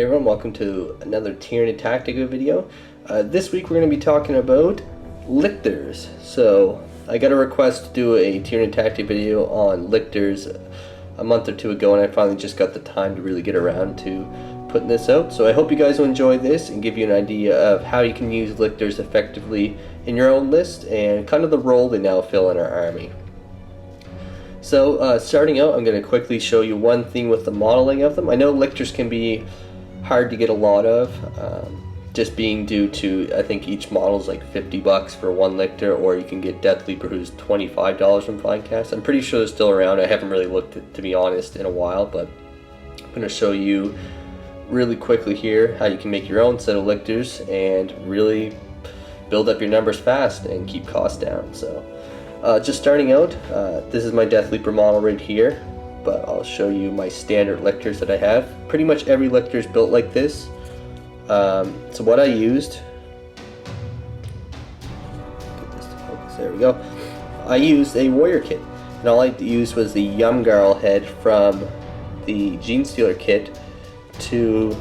Hey everyone, welcome to another Tyranid Tactica video. This week we're going to be talking about Lictors. So I got a request to do a Tyranid Tactica video on Lictors a month or two ago, and I finally just got the time to really get around to putting this out. So I hope you guys will enjoy this and give you an idea of how you can use Lictors effectively in your own list and kind of the role they now fill in our army. So starting out, I'm going to quickly show you one thing with the modeling of them. I know Lictors can be hard to get a lot of, just being due to, I think each model is like $50 for one Lictor, or you can get Death Leaper who's $25 from Finecast. I'm pretty sure they're still around. I haven't really looked at, to be honest, in a while, but I'm going to show you really quickly here how you can make your own set of Lictors and really build up your numbers fast and keep costs down. So just starting out, this is my Death Leaper model right here, but I'll show you my standard Lictors that I have. Pretty much every Lictor is built like this. So what I used, get this to focus, there we go. I used a warrior kit, and all I used was the Yumgarl head from the Genestealer kit to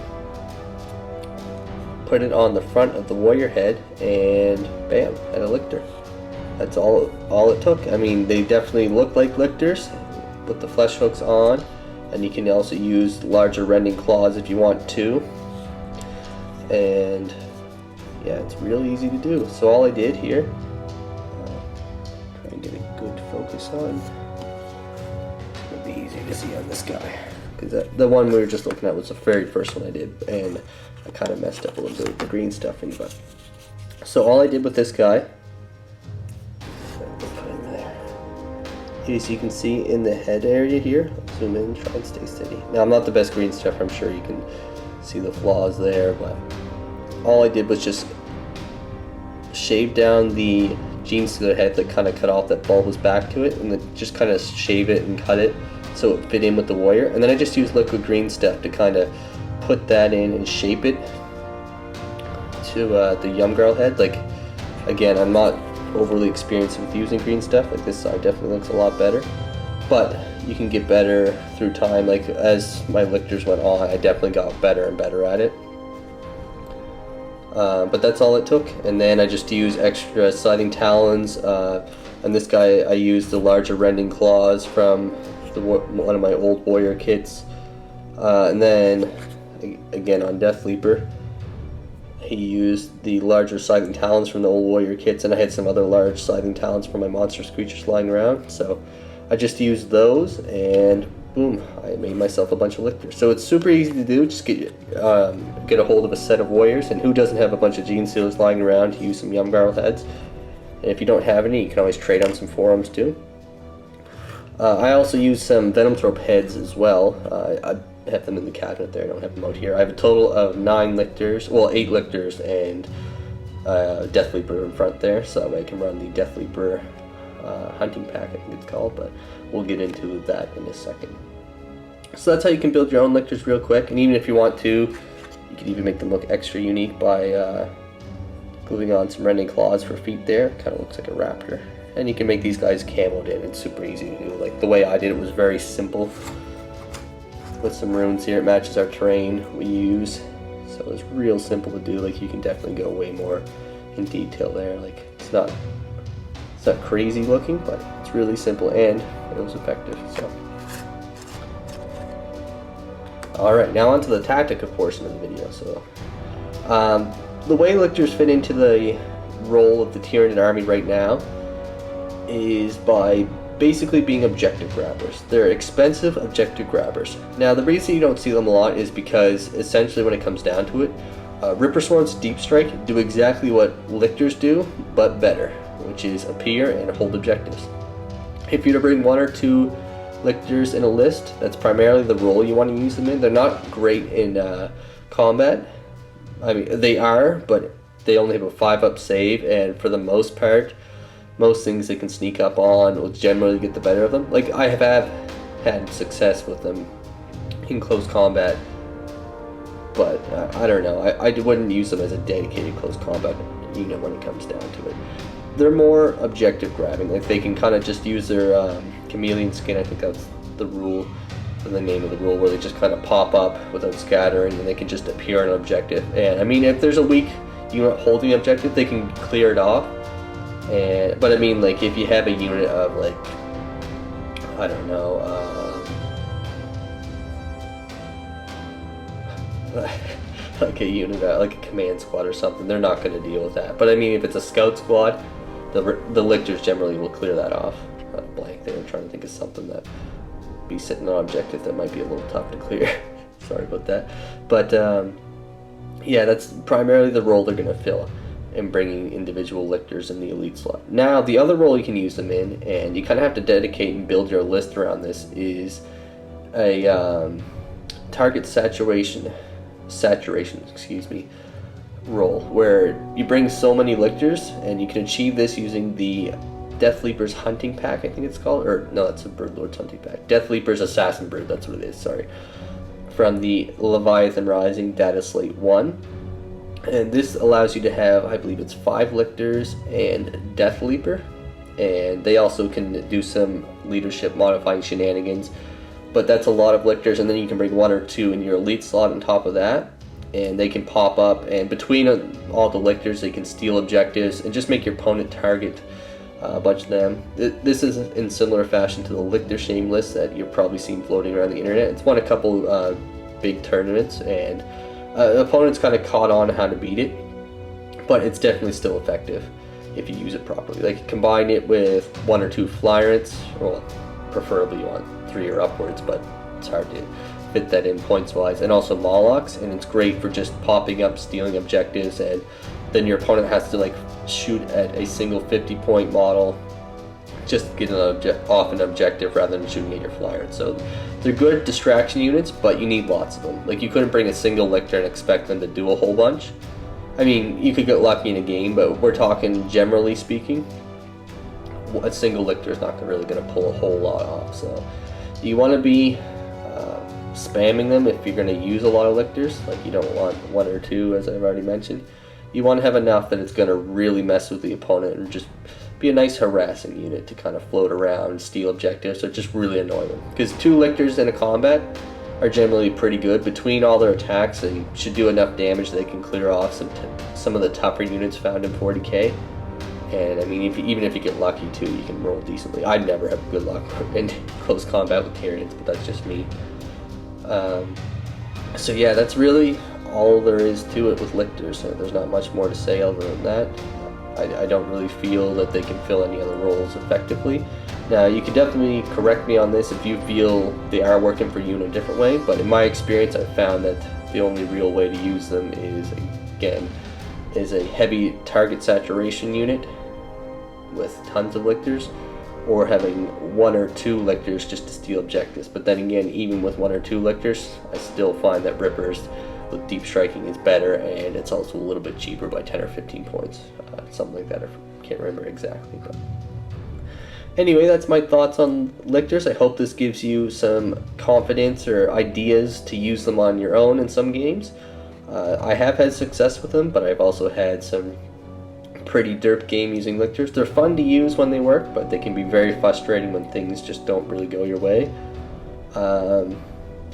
put it on the front of the warrior head, and bam, I had a Lictor. That's all it took. I mean, they definitely look like Lictors with the flesh hooks on, and you can also use larger rending claws if you want to. And yeah, it's really easy to do. So all I did here, try and get a good focus on. It'll be easy to see on this guy, because the one we were just looking at was the very first one I did, and I kind of messed up a little bit with the green stuff in. But so all I did with this guy, as you can see in the head area here, zoom in, try and stay steady. Now I'm not the best green stuff, I'm sure you can see the flaws there, but all I did was just shave down the Genestealer head that kind of cut off that bulbous back to it, and then just kind of shave it and cut it so it fit in with the warrior. And then I just used liquid green stuff to kind of put that in and shape it to the Yumgarl head. Like, again, I'm not overly experienced with using green stuff. Like, this side definitely looks a lot better, but you can get better through time. Like, as my Lictors went on, I definitely got better and better at it. But that's all it took. And then I just used extra sliding talons, and this guy I used the larger rending claws from one of my old warrior kits, and then again on Death Leaper he used the larger sliding talons from the old warrior kits, and I had some other large sliding talons from my monstrous creatures lying around. So I just used those, and boom, I made myself a bunch of Lictors. So it's super easy to do. Just get a hold of a set of warriors, and who doesn't have a bunch of Genestealers lying around to use some Yumgarl heads? And if you don't have any, you can always trade on some forums too. I also used some Venomthrope heads as well. I have them in the cabinet there, I don't have them out here. I have a total of 9 Lictors, well 8 Lictors and Death Leaper in front there, so I can run the Death Leaper hunting pack, I think it's called, but we'll get into that in a second. So that's how you can build your own Lictors real quick, and even if you want to, you can even make them look extra unique by gluing on some rending claws for feet there. Kind of looks like a raptor. And you can make these guys camoed in. It's super easy to do. Like, the way I did it was very simple. With some runes here, it matches our terrain we use, so it's real simple to do. Like, you can definitely go way more in detail there. Like, it's not crazy looking, but it's really simple and it was effective. So alright, now onto the Tactica portion of the video. So the way Lictors fit into the role of the Tyranid army right now is by basically being objective grabbers. They're expensive objective grabbers. Now, the reason you don't see them a lot is because essentially when it comes down to it, Ripper Swarm's Deep Strike do exactly what Lictors do, but better, which is appear and hold objectives. If you're to bring 1 or 2 Lictors in a list, that's primarily the role you want to use them in. They're not great in combat. I mean, they are, but they only have a 5-up save, and for the most part, most things they can sneak up on will generally get the better of them. Like, I have had success with them in close combat, but I don't know. I wouldn't use them as a dedicated close combat unit when it comes down to it. They're more objective grabbing. Like, they can kind of just use their chameleon skin, I think that's the rule, the name of the rule, where they just kind of pop up without scattering, and they can just appear on an objective. And I mean, if there's a weak unit holding the objective, they can clear it off. But I mean, like, if you have a unit of, like, I don't know, like a unit, like a command squad or something, they're not going to deal with that. But I mean, if it's a scout squad, the Lictors generally will clear that off. Blank there, I'm trying to think of something that be sitting on objective that might be a little tough to clear. Sorry about that. But yeah, that's primarily the role they're going to fill in bringing individual Lictors in the elite slot. Now, the other role you can use them in, and you kind of have to dedicate and build your list around this, is a target saturation, excuse me, role, where you bring so many Lictors, and you can achieve this using the Death Leaper's Hunting Pack, I think it's called, or no, that's a Broodlord's Hunting Pack. Death Leaper's Assassin Brood, that's what it is, sorry. From the Leviathan Rising Data Slate 1. And this allows you to have, I believe it's 5 Lictors and Death Leaper. And they also can do some leadership modifying shenanigans. But that's a lot of Lictors, and then you can bring 1 or 2 in your elite slot on top of that. And they can pop up, and between all the Lictors, they can steal objectives and just make your opponent target a bunch of them. This is in similar fashion to the Lictor Shame list that you've probably seen floating around the internet. It's won a couple big tournaments, and opponents kind of caught on how to beat it, but it's definitely still effective if you use it properly. Like, combine it with 1 or 2 Flyrants, well, preferably you want 3 or upwards, but it's hard to fit that in points wise, and also Molochs, and it's great for just popping up, stealing objectives, and then your opponent has to like shoot at a single 50-point model just to get off an objective rather than shooting at your flyer. So they're good distraction units, but you need lots of them. Like, you couldn't bring a single Lictor and expect them to do a whole bunch. I mean, you could get lucky in a game, but we're talking generally speaking, a single Lictor is not really going to pull a whole lot off. So you want to be spamming them if you're going to use a lot of Lictors. Like, you don't want 1 or 2, as I've already mentioned. You want to have enough that it's going to really mess with the opponent and just be a nice harassing unit to kind of float around and steal objectives, or just really annoy them. Because 2 Lictors in a combat are generally pretty good. Between all their attacks, they should do enough damage that they can clear off some of the tougher units found in 40k. And I mean, even if you get lucky too, you can roll decently. I never have good luck in close combat with Tyranids, but that's just me. So yeah, that's really all there is to it with Lictors. So there's not much more to say other than that. I don't really feel that they can fill any other roles effectively. Now, you can definitely correct me on this if you feel they are working for you in a different way, but in my experience, I've found that the only real way to use them is, again, is a heavy target saturation unit with tons of Lictors, or having 1 or 2 Lictors just to steal objectives. But then again, even with 1 or 2 Lictors, I still find that Rippers with deep striking is better, and it's also a little bit cheaper by 10 or 15 points, something like that. I can't remember exactly, but anyway, that's my thoughts on Lictors. I hope this gives you some confidence or ideas to use them on your own in some games. I have had success with them, but I've also had some pretty derp game using Lictors. They're fun to use when they work, but they can be very frustrating when things just don't really go your way.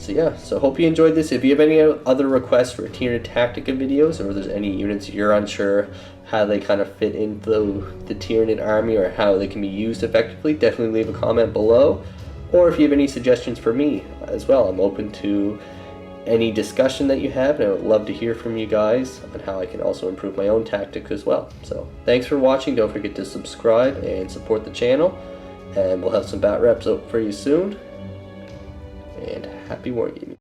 So yeah, so hope you enjoyed this. If you have any other requests for Tyranid Tactica videos, or if there's any units you're unsure how they kind of fit into the Tyranid army or how they can be used effectively, definitely leave a comment below. Or if you have any suggestions for me as well, I'm open to any discussion that you have, and I would love to hear from you guys on how I can also improve my own tactics as well. So thanks for watching. Don't forget to subscribe and support the channel, and we'll have some bat reps out for you soon. And happy wargaming.